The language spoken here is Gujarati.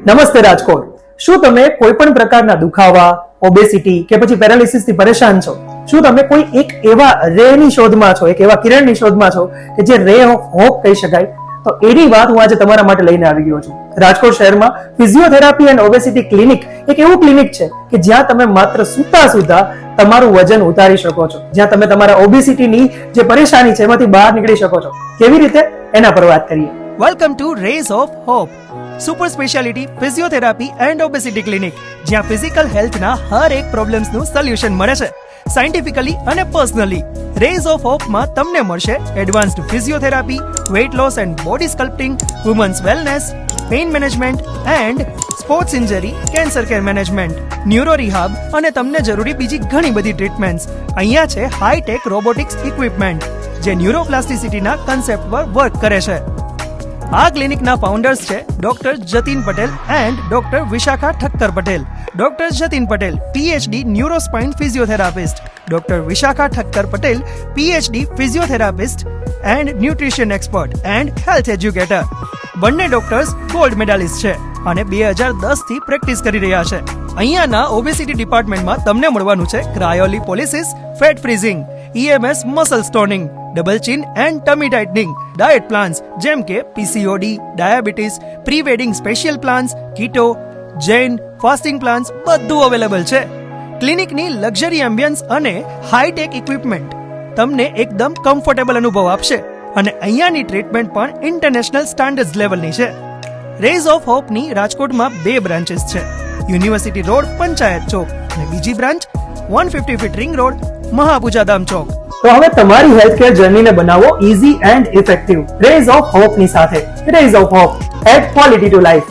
નમસ્તે રાજકોટ. શું તમે કોઈ પણ પ્રકારના દુખાવા, ઓબેસિટી કે પછી પેરાલિસિસ થી પરેશાન છો? શું તમે કોઈ એક એવા રેની શોધમાં છો, એક એવા કિરણની શોધમાં છો કે જે રે ઓફ હોપ કહી શકાય? તો એની વાત હું આજે તમારા માટે લઈને આવી ગયો છું. રાજકોટ શહેરમાં ફિઝિયોથેરાપી એન્ડ ઓબેસિટી ક્લિનિક એક એવું ક્લિનિક છે કે જ્યાં તમે માત્ર સૂતા સુધા તમારું વજન ઉતારી શકો છો, જ્યાં તમે તમારા ઓબેસિટીની જે પરેશાની છે એમાંથી બહાર નીકળી શકો છો. કેવી રીતે, એના પર વાત કરીએ. Welcome to Rays of Hope, super speciality physiotherapy and obesity clinic, જ્યાં ફિઝિકલ હેલ્થના હર એક પ્રોબ્લેમ્સનું સોલ્યુશન મળે છે સાયન્ટિફિકલી અને પર્સનલી. રેઝ ઓફ હોપમાં તમને મળશે advanced physiotherapy, weight loss and body sculpting, women's wellness, pain management and sports injury, cancer care management, neuro rehab અને તમને જરૂરી બીજી ઘણી બધી ટ્રીટમેન્ટ્સ. અહીંયા છે હાઈટેક રોબોટિક્સ ઇક્વિપમેન્ટ જે ન્યુરોપ્લાસ્ટિસિટીના કન્સેપ્ટ પર વર્ક કરે છે. આ ક્લિનિકના ફાઉન્ડર્સ છે doctor Jatin Patel and doctor Vishakha Thakkar Patel. Doctor Jatin Patel PhD neurospine physiotherapist, doctor Vishakha Thakkar Patel PhD physiotherapist and nutrition expert and health educator. બંને ડોક્ટર્સ ગોલ્ડ મેડાલિસ્ટ છે અને 2010 થી પ્રેક્ટિસ કરી રહ્યા છે. અહીંયાના ઓબેસિટી ડિપાર્ટમેન્ટમાં તમને મળવાનું છે cryolipolysis, fat freezing, EMS muscle toning, double chin and tummy tightening, diet plans જેમ કે PCOD, diabetes, pre wedding special plans, keto, Jain fasting plans બધું અવેલેબલ છે. ક્લિનિકની લક્ઝરી એમ્બિયન્સ અને હાઈટેક ઇક્વિપમેન્ટ તમને એકદમ કમ્ફર્ટેબલ અનુભવ આપશે અને અહીંયાની ટ્રીટમેન્ટ પણ ઇન્ટરનેશનલ સ્ટાન્ડર્ડ્સ લેવલની છે. રેઝ ઓફ હોપની રાજકોટમાં 2 બ્રાન્ચીસ છે, યુનિવર્સિટી રોડ, પંચાયત ચોક, અને બીજી branch 150 feet ring road, Mahapujadham Chowk. તો હવે તમારી હેલ્થકેર જર્નીને બનાવો easy and effective Rays of Hope ની સાથે. Rays of Hope, add quality to life.